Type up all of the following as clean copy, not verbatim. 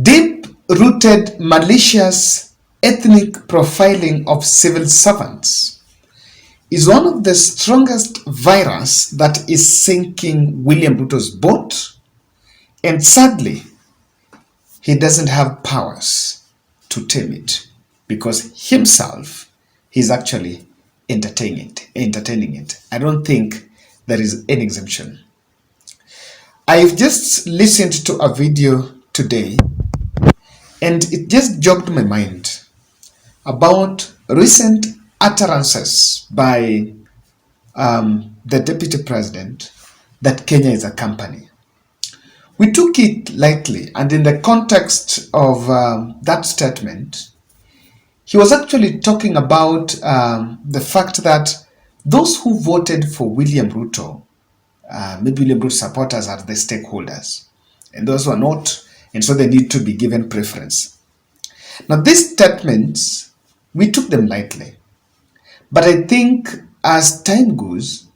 Deep-rooted malicious ethnic profiling of civil servants is one of the strongest virus that is sinking William Ruto's boat, and sadly, he doesn't have powers to tame it because himself he's actually entertaining it. I don't think there is any exemption. I've just listened to a video today and it just jogged my mind about recent utterances by the deputy president that Kenya is a company. We took it lightly, and in the context of that statement, he was actually talking about the fact that those who voted for William Ruto, maybe William Ruto supporters, are the stakeholders, and those who are not, and so they need to be given preference. Now, these statements, we took them lightly, but I think as time goes,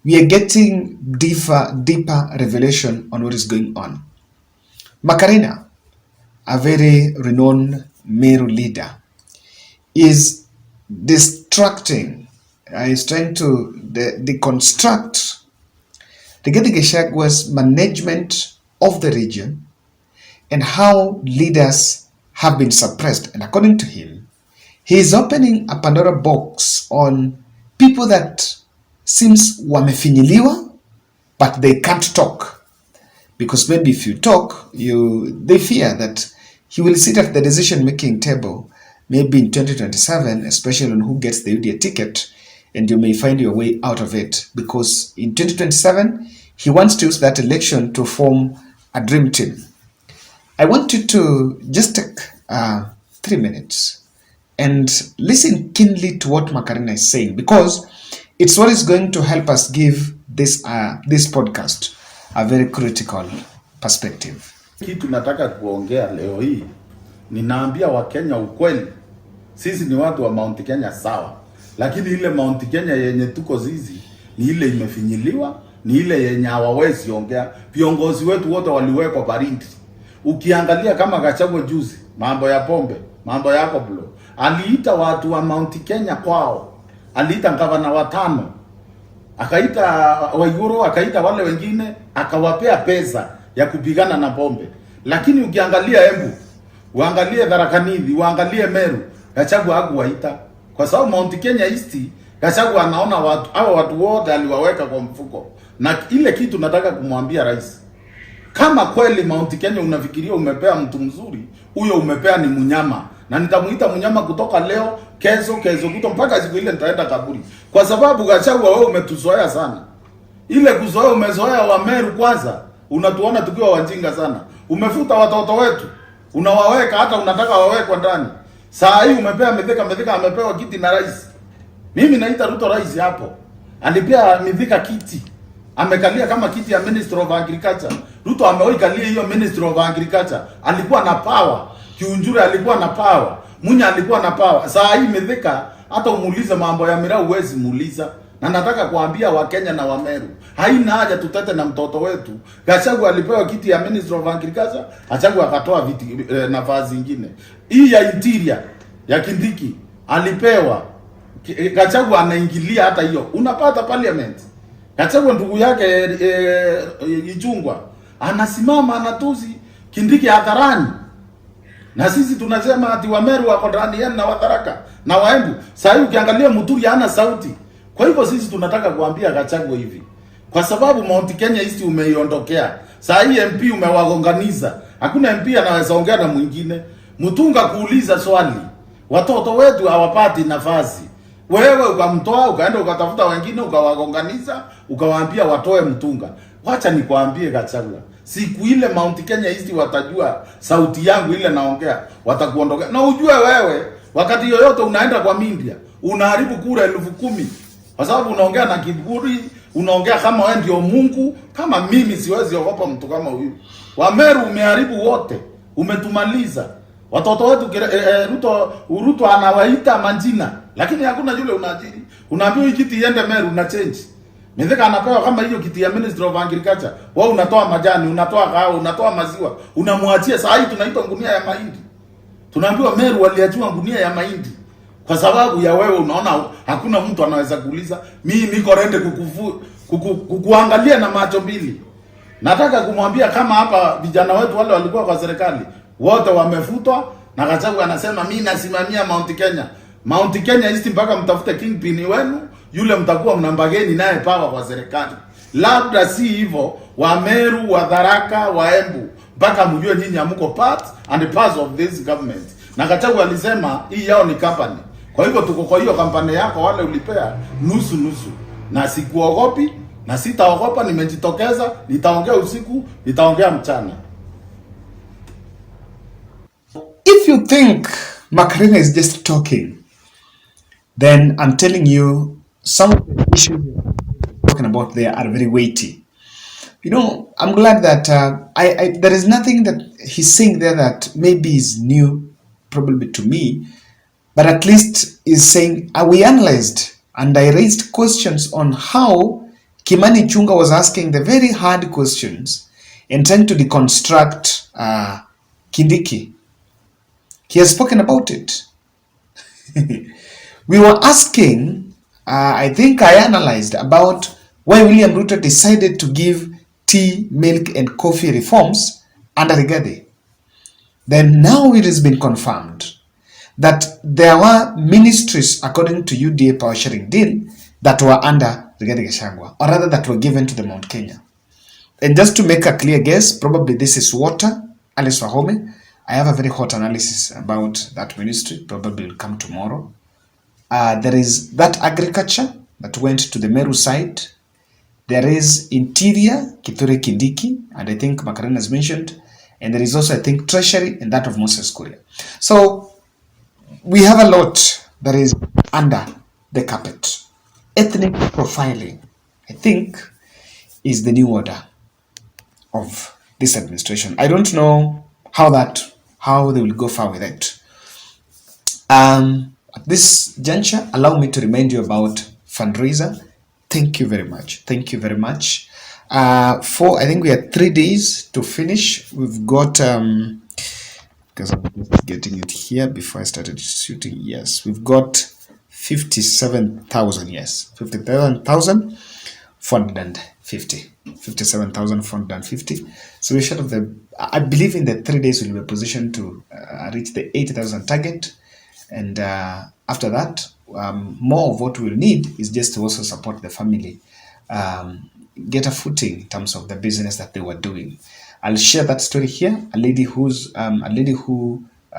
we are getting deeper revelation on what is going on. Macarena, a very renowned Meru leader, is distracting, is trying to deconstruct Rigathi Gachagwa's management of the region and how leaders have been suppressed. And according to him, he is opening a Pandora box on people that seems wamefinyiliwa, but they can't talk. Because maybe if you talk, they fear that he will sit at the decision-making table maybe in 2027, especially on who gets the UDA ticket, and you may find your way out of it. Because in 2027, he wants to use that election to form a dream team. I want you to just take 3 minutes and listen keenly to what Macarena is saying, because it's what is going to help us give this podcast a very critical perspective. Kitu nataka kuongea leo hii, ninaambia Wakenya ukweli, sisi ni watu wa Mount Kenya sawa, lakini ile Mount Kenya yenye tuko zizi ni ile imefinyiliwa, ni ile yenye hawawezi ongea. Viongozi wetu wote waliwekwa barindi. Ukiangalia kama Gachagua juzi, mambo ya pombe, mambo ya koblo, aliita watu wa Mount Kenya kwao. Aliita gavana watano, akaita Waiguru, akaita wale wengine, akawapea pesa ya kupigana na pombe. Lakini ukiangalia Embu, uangalie Tharaka Nithi, uangalie Meru, Gachagua hakuwaita. Kwa sababu Mount Kenya East, Gachagua anaona watu wote aliwaweka kwa mfuko. Na ile kitu nataka kumwambia rais, kama kweli Mount Kenya unafikiria umepea mtu mzuri, huyo umepea ni mnyama. Na nitamuita mnyama kutoka leo, kesho kuto mpaka siku ile nitaenda kaburi. Kwa sababu Gachagua wewe umetuzoea sana. Ile kuzoea umezoea wa Meru kwanza. Unatuona tukiwa wajinga sana. Umefuta watoto wetu. Unawaweka hata unataka wawekwe ndani. Saa hii umepea Mithika amepewa kiti na rais. Mimi naita Ruto rais hapo. Alipea Mithika kiti. Amekalia kama kiti ya Minister of Agriculture. Ruto amewaikalia hiyo Minister of Agriculture. Alikuwa na power. Kiunjure alikuwa na power. Munya alikuwa na power. Saa hii Mithika hata umuulize mambo ya mirau huwezi muuliza. Na nataka kuambia Wakenya na Wameru, haina haja tutete na mtoto wetu. Gachagua alipewa kiti ya Minister of Agriculture, Gachagua akatoa viti nafasi nyingine. Hii ya interior ya Kindiki alipewa, Gachagua anaingilia hata hiyo. Unapata parliament. Gachagua ndugu yake Ichungwa anasimama anatuzi Kindiki hadharani. Na sisi tunasema ati Wameru wako ndani na Watharaka na Waembu. Sasa ukiangalia Muturi hana sauti. Kwa hivyo sisi tunataka kuambia Gachagua hivi. Kwa sababu Mount Kenya East umeiondokea. Sasa hii MP umewagonganiza. Hakuna MP anaweza ongea na mwingine. Mutunga kuuliza swali. Watoto wetu hawapati nafasi. Wewe ukamtoa, ukaenda ukatafuta wengine, ukawagonganiza, ukawaambia watoe Mutunga. Wacha nikwambie Gachagua. Siku ile Mount Kenya East watajua sauti yangu ile naongea, watakuondokea. Na ujue wewe, wakati yoyote unaenda kwa media, unaharibu kura 10,000. Kwa sababu unaongea na kiburi, unaongea kama wewe ndio Mungu, kama mimi siwezi ogopa mtu kama huyu. Wameru umeharibu wote, umetumaliza. Watoto wetu Ruto anawaita manjina, lakini hakuna yule unaajiri. Unaambiwa hiki kiti iende Meru na change. Mithika anapewa kama hiyo kiti ya Ministry of Agriculture. Wewe unatoa majani, unatoa kahawa, unatoa maziwa, unamwachia. Saa hii tunaitwa gunia ya mahindi. Tunaambiwa Meru waliachiwa gunia ya mahindi kwa sababu ya wewe. Unaona hakuna mtu anaweza kuuliza, mimi niko rende kukuangalia na macho mbili. Nataka kumwambia kama hapa vijana wetu wale walikuwa kwa serikali wote wamefutwa, na Gachagua anasema mimi nasimamia Mount Kenya. Mount Kenya hizi mpaka mtafute kingpin wenu yule mtakuwa mnambageni naye pawa kwa serikali. Labda si hivyo, wa Meru, wa Tharaka, wa Embu, mpaka mjue nyinyi hamko part and parts of this government. Na Gachagua alisema hii yao ni company. Kwa hivyo tuko kwa hiyo kampani yako wale ulipea nusu nusu. Na sikuogopi na sitaogopa, nimejitokeza, nitaongea usiku, nitaongea mchana. If you think Macarena is just talking, then I'm telling you some of the issues we're talking about there are very weighty. You know, I'm glad that there is nothing that he's saying there that maybe is new, probably to me, but at least is saying, we analyzed and I raised questions on how Kimani Chunga was asking the very hard questions and trying to deconstruct Kindiki. He has spoken about it. We were asking, I think I analyzed about why William Ruto decided to give tea, milk and coffee reforms under Rigathi. Then now it has been confirmed that there were ministries, according to UDA power sharing deal, that were under Rigathi Gachagua, or rather that were given to the Mount Kenya. And just to make a clear guess, probably this is water, Alice Wahome. I have a very hot analysis about that ministry, probably will come tomorrow. There is that agriculture that went to the Meru side. There is interior, Kithure Kindiki, and I think Macarena has mentioned. And there is also, I think, treasury and that of Moses Kuria. So we have a lot that is under the carpet. Ethnic profiling, I think, is the new order of this administration. I don't know how they will go far with it. At this juncture, allow me to remind you about fundraiser. Thank you very much. Thank you very much. For I think we had 3 days to finish. We've got because I'm just getting it here before I started shooting. Yes, we've got 57,000. Yes, 57,450. 57,450. So we're short of the. I believe in the 3 days we'll be in a position to reach the 80,000 target, and after that, more of what we'll need is just to also support the family, get a footing in terms of the business that they were doing. I'll share that story here. A lady who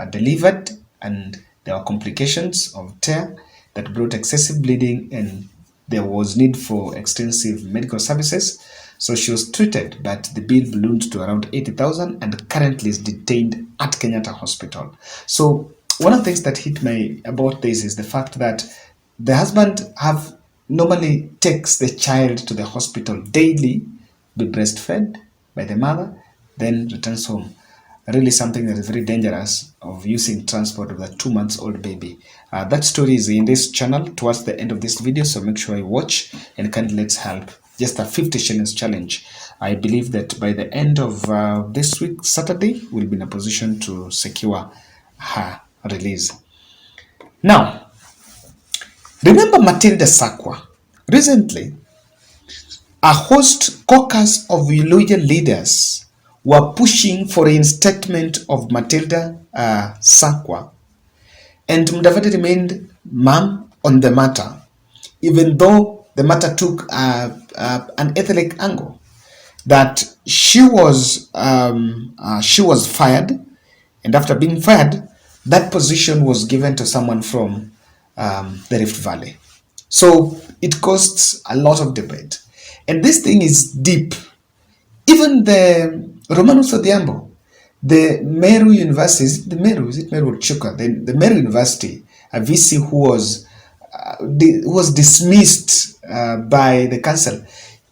delivered, and there were complications of tear that brought excessive bleeding, and there was need for extensive medical services. So she was treated, but the bill ballooned to around 80,000 and currently is detained at Kenyatta Hospital. So one of the things that hit me about this is the fact that the husband normally takes the child to the hospital daily, be breastfed by the mother, then returns home. Really something that is very dangerous of using transport of a 2 months old baby. That story is in this channel towards the end of this video, so make sure you watch and kindly let's help. Just a 50 shillings challenge. I believe that by the end of this week, Saturday, we'll be in a position to secure her release. Now, remember Matilda Sakwa. Recently, a host caucus of loyal leaders were pushing for reinstatement of Matilda Sakwa, and Mudavadi remained mum on the matter, even though the matter took an ethnic angle. That she was fired, and after being fired, that position was given to someone from the Rift Valley. So it caused a lot of debate, and this thing is deep. Even the Romanus Odhiambo, the Meru University, is it Meru or Chuka? The Meru University, a VC who was dismissed by the council.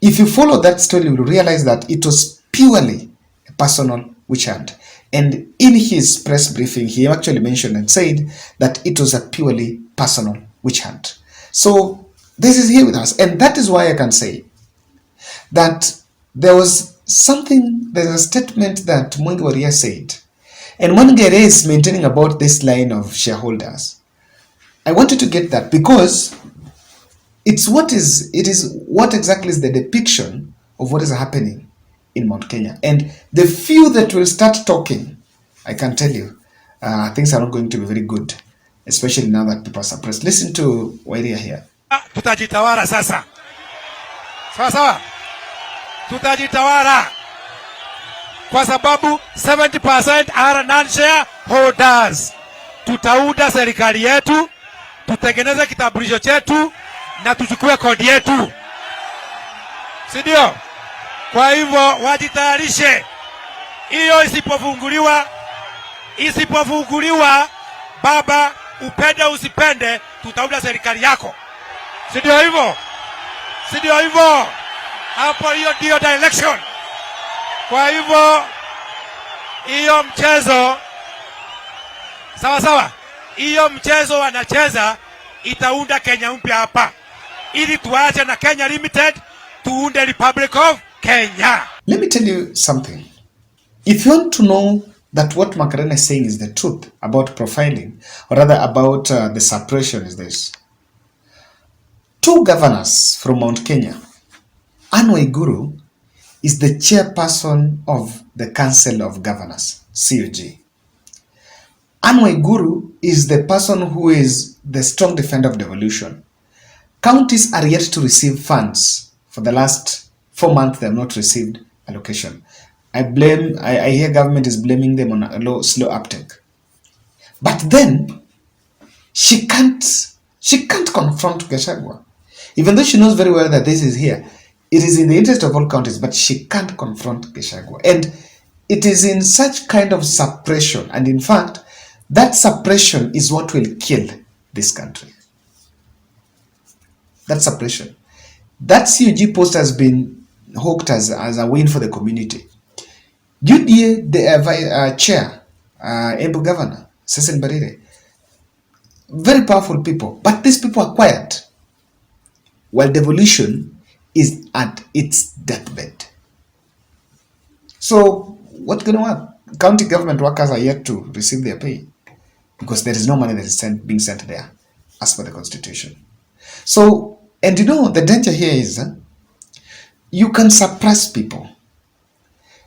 If you follow that story, you will realize that it was purely a personal witch hunt. And in his press briefing, he actually mentioned and said that it was a purely personal witch hunt. So this is here with us. And that is why I can say that there's a statement that Mwangi Waria said, and Mwangi Waria is maintaining about this line of shareholders. I wanted to get that because it is what exactly is the depiction of what is happening in Mount Kenya. And the few that will start talking, I can tell you, things are not going to be very good, especially now that people are suppressed. Listen to Wairia here. Tutajitawala sasa. Sawa sawa. Tutajitawala. Kwa sababu 70% are non-shareholders. Tutaunda serikali yetu, tutengeneze kitambulisho chetu na tuchukue kodi yetu. Si ndio? Kwa hivyo wajitayarishe. Hiyo isipofunguliwa baba, upende usipende, tutaunda serikali yako. Si ndio hivyo? Si ndio hivyo? Hapo hiyo ndio direction. Kwa hivyo hiyo mchezo sawa sawa, hiyo mchezo wanacheza itaunda Kenya mpya hapa, ili tuache na Kenya Limited, tuunde Republic of Kenya. Let me tell you something. If you want to know that what Makarena is saying is the truth about profiling, or rather about the suppression, is this. 2 governors from Mount Kenya. Anne Waiguru is the chairperson of the Council of Governors, COG. Anne Waiguru is the person who is the strong defender of devolution. Counties are yet to receive funds. For the last 4 months, they have not received allocation. I hear government is blaming them on a slow uptake. But then, she can't confront Gachagua. Even though she knows very well that this is here, it is in the interest of all counties, but she can't confront Gachagua. And it is in such kind of suppression, and in fact, that suppression is what will kill this country. That suppression. That COG post has been hooked as a win for the community. UDA, the chair, Embu governor, Cecil Barire, very powerful people, but these people are quiet. While devolution is at its deathbed. So, what's going to work? County government workers are yet to receive their pay because there is no money that is being sent there as per the constitution. So, and you know, the danger here is you can suppress people.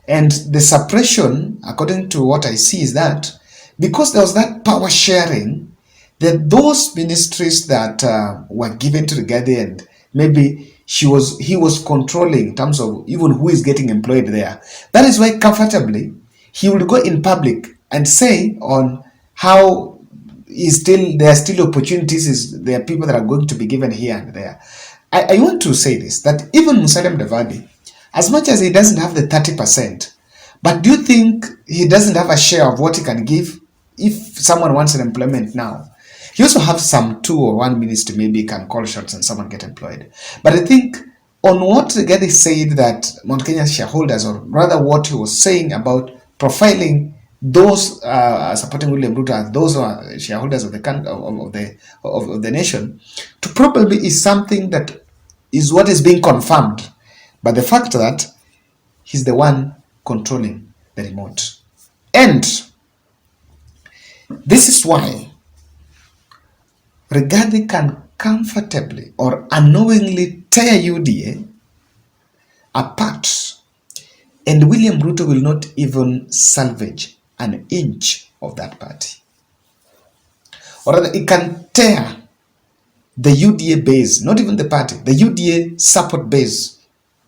And the suppression, according to what I see, is that because there was that power sharing, that those ministries that were given to Rigathi, and maybe he was controlling in terms of even who is getting employed there. That is why comfortably he will go in public and say on how there are still opportunities, there are people that are going to be given here and there. I want to say this, that even Musalia Mudavadi, as much as he doesn't have the 30%, but do you think he doesn't have a share of what he can give if someone wants an employment now? He also has some 2 or 1 minister maybe can call shots and someone get employed. But I think on what Rigathi said that Mount Kenya shareholders, or rather what he was saying about profiling those supporting William Ruto as those who are shareholders of the nation, to probably is something that is what is being confirmed by the fact that he's the one controlling the remote. And this is why Rigathi can comfortably or unknowingly tear UDA apart, and William Ruto will not even salvage an inch of that party. Or rather, it can tear the UDA base, not even the party, the UDA support base.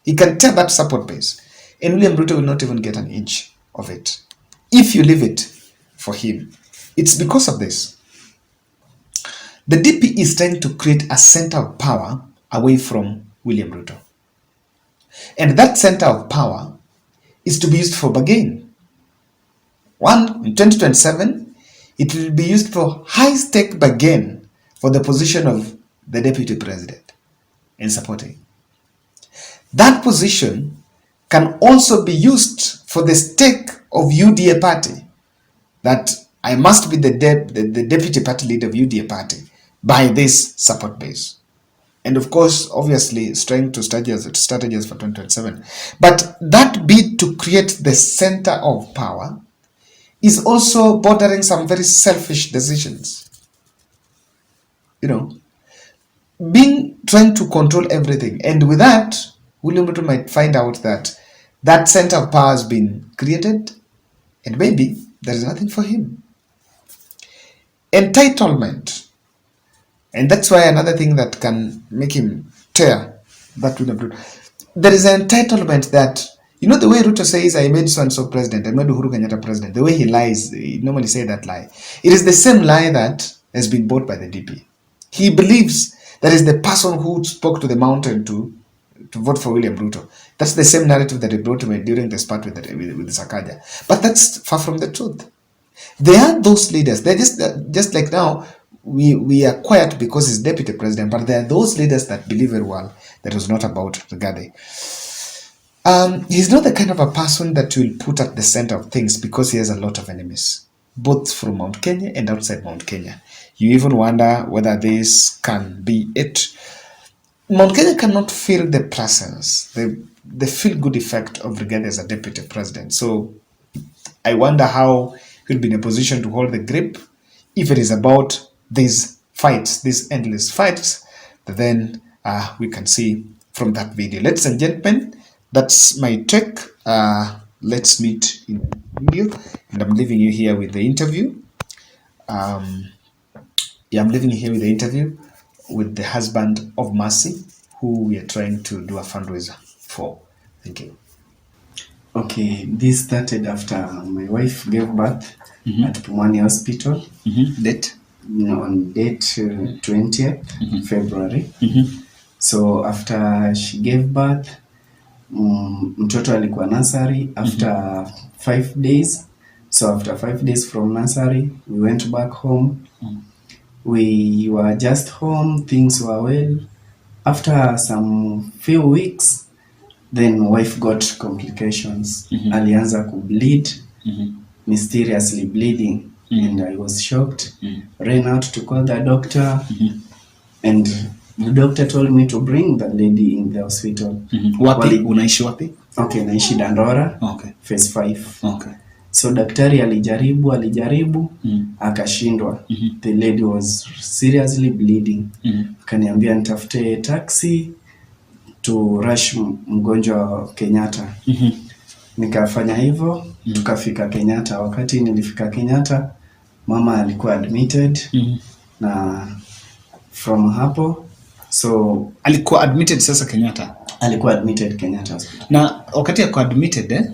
He can tear that support base, and William Ruto will not even get an inch of it if you leave it for him. It's because of this. The DP is trying to create a center of power away from William Ruto. And that center of power is to be used for bargain. One, in 2027, it will be used for high-stake bargain for the position of the deputy president in supporting. That position can also be used for the stake of UDA party, that I must be the deputy party leader of UDA party by this support base. And of course, obviously, trying to strategies for 2027. But that bid to create the center of power is also bordering some very selfish decisions. Trying to control everything. And with that, William Ruto might find out that that center of power has been created, and maybe there is nothing for him. Entitlement. And that's why another thing that can make him tear that William Ruto. There is an entitlement that, the way Ruto says, I made so-and-so president, I made Uhuru Kenyatta president, the way he lies, he normally say that lie. It is the same lie that has been bought by the DP. He believes that is the person who spoke to the mountain to vote for William Ruto. That's the same narrative that he brought to me during the spat with Sakaja. But that's far from the truth. There are those leaders. They're just like now, we are quiet because he's deputy president, but there are those leaders that believe very well that it was not about Rigathi. He's not the kind of a person that will put at the center of things because he has a lot of enemies, both from Mount Kenya and outside Mount Kenya. You even wonder whether this can be it. Mount Kenya cannot feel the presence, the feel-good effect of Rigathi as a deputy president. So I wonder how he'll be in a position to hold the grip if it is about these fights, these endless fights, that then we can see from that video. Ladies and gentlemen, that's my take. Let's meet in the video, and I'm leaving you here with the interview. I'm leaving you here with the interview with the husband of Mercy, who we are trying to do a fundraiser for. Thank you. Okay, this started after my wife gave birth at Pumwani Hospital. Date? On date 20th February. So after she gave birth, mtoto alikuwa nursery after 5 days. So after 5 days from nursery, we went back home. We were just home, things were well. After some few weeks, then wife got complications. Alianza kubleed, mysteriously bleeding. And I was shocked. Ran out to call the doctor. And the doctor told me to bring the lady in the hospital. Wapi? Unaishi wapi? Okay, naishi Dandora. Okay. Phase 5. Okay. So daktari alijaribu, akashindwa. The lady was seriously bleeding. Akaniambia nitafute taxi to rush mgonjwa Kenyatta. Nikafanya hivyo, tukafika Kenyatta. Wakati nilifika Kenyatta, mama alikuwa admitted. Na from hapo, so alikuwa admitted sasa Kenyatta. Alikuwa admitted Kenyatta hospital. Na wakati alikuwa admitted,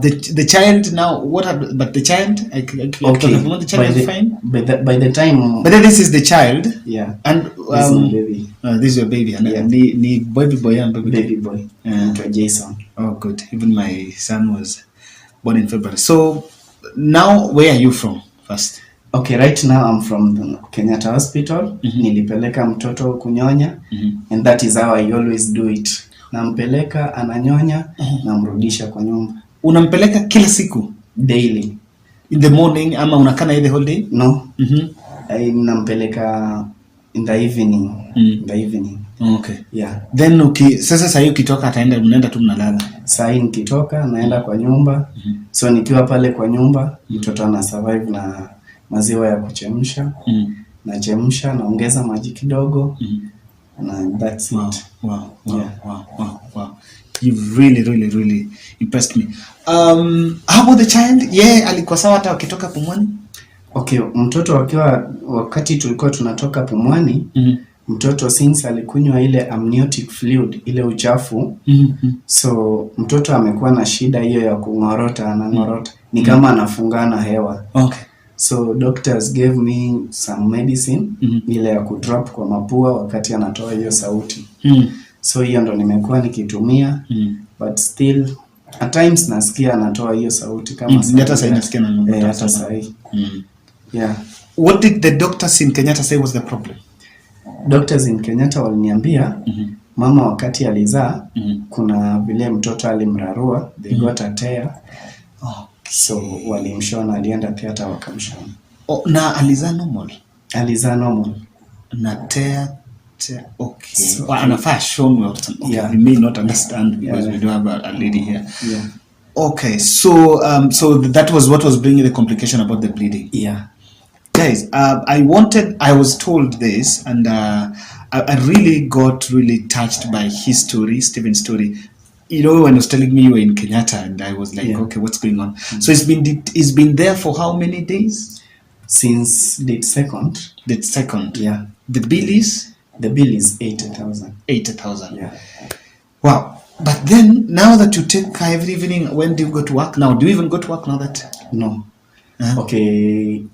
the child now, what happened? But the child, okay, the child is fine. By the time, but then this is the child. Yeah. And this is my baby. This is your baby. And yeah. Ni baby boy and baby boy. Jason. Oh, good. Even my son was born in February. So now, where are you from first? Okay, right now I'm from the Kenyatta Hospital. Nilipeleka mtoto kunyonya, and that is how I always do it. Nampeleka, ananyonya, namrudisha kwa nyumba. Unampeleka kila siku? Daily. In the morning, ama unakana the whole day? No. Nampeleka in the evening. In the evening. Okay. Yeah. Then sasa sasa ukitoka unaenda tu mnalala. Sasa nikitoka naenda kwa nyumba. So nikiwa pale kwa nyumba, mtoto ana survive na maziwa ya kuchemsha. Nachemsha, naongeza maji kidogo. And that's it. Wow. You've really impressed me. How about the child? Yeah, alikuwa sawa hata ukitoka Pumwani? Okay, mtoto wakati tulikuwa tunatoka Pumwani, mtoto since alikunywa ile amniotic fluid, ile uchafu. So mtoto amekuwa na shida hiyo ya kungorota, anangorota. Ni kama anafungana hewa. Okay. So doctors gave me some medicine ile ya kudrop kwa mapua wakati anatoa hiyo sauti. So hiyo ndo nimekuwa nikitumia, but still at times nasikia anatoa hiyo sauti kama hata sasa nasikia na hata sasa. Yeah. What did the doctors in Kenyatta say was the problem? Doctors in Kenyatta waliniambia mama wakati alizaa kuna vile mtoto alimrarua, they got a tear. So walimshona, alienda theater wakamshona. Na alizaa normal? Alizaa normal. Na tear Okay. So, Well, anafaa shown me or something. Okay. Yeah. We may not understand because Yeah. we don't have a lady here. Yeah. Okay, so that was what was bringing the complication about the bleeding. Yeah. Guys, I was told this, and I really got really touched by his story, Stephen's story. You know, when he was telling me you were in Kenyatta, and I was like, okay, what's going on? So it's been there for how many days? Since date 2nd. Date 2nd. Yeah. The bill is 80,000. 80,000. Yeah. Wow. But then, now that you take care every evening, when do you go to work? Now, do you even go to work now that? No. Okay.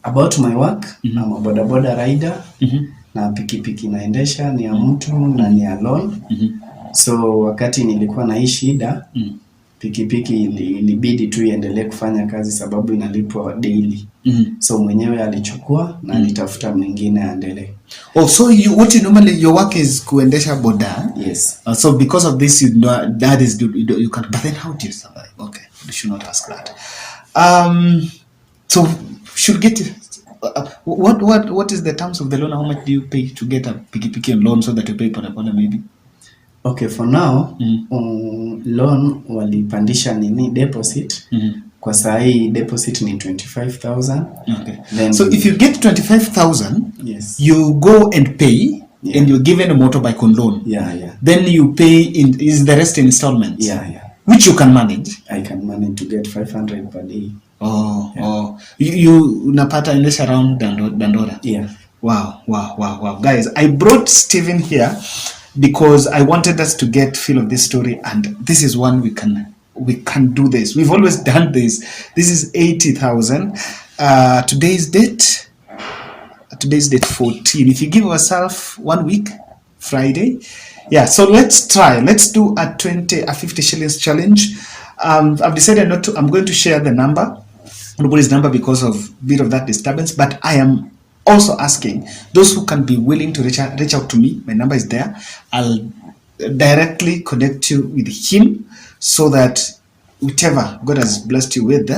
About my work, I'm a bodaboda rider. Na pikipiki naendesha ni ya mtu na ni ya loan. So wakati nilikuwa na hii shida, pikipiki ilibidi tu iendelee kufanya kazi sababu inalipwa daily. So mwenyewe alichukua na alitafuta mwingine aendelee. Oh, so your work is kuendesha boda? Yes. So because of this, that is you can. But then how do you survive? Okay, we should not ask that. So should get what is the terms of the loan? How much do you pay to get a pikipiki on loan so that you pay polepole maybe? Okay, for now, loan walipandisha nini deposit. Kwa saa hii deposit ni 25,000. Okay. Then so if you get 25,000, yes, you go and pay, and you're given a motorbike on loan. Yeah. Then you pay is the rest in installments. Yeah. Which you can manage. I can manage to get 500 per day. You unapata endesha around Dandora. Yeah. Wow. Guys, I brought Stephen here because I wanted us to get feel of this story, and this is one we can do this. We've always done this. This is 80,000. Today's date 14. If you give yourself 1 week, Friday. Yeah, so let's try. Let's do a 50 shillings challenge. I've decided not to. I'm going to share the number, nobody's number, because of a bit of that disturbance, but I am also asking those who can be willing to reach out to me. My number is there. I'll directly connect you with him so that whichever God has blessed you with,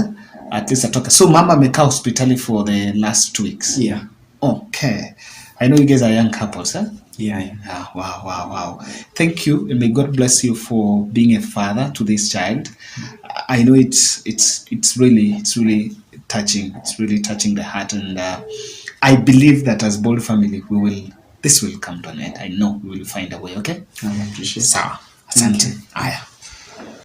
at least I talk. So Mama amekaa hospitali for the last 2 weeks. Yeah. Okay. I know you guys are young couples, huh? Yeah. Wow. Thank you, and may God bless you for being a father to this child. I know it's really touching. It's really touching the heart, and I believe that as bold family, this will come to an end. I know we will find a way. Okay. I appreciate it. Sawa. Asante. Aya.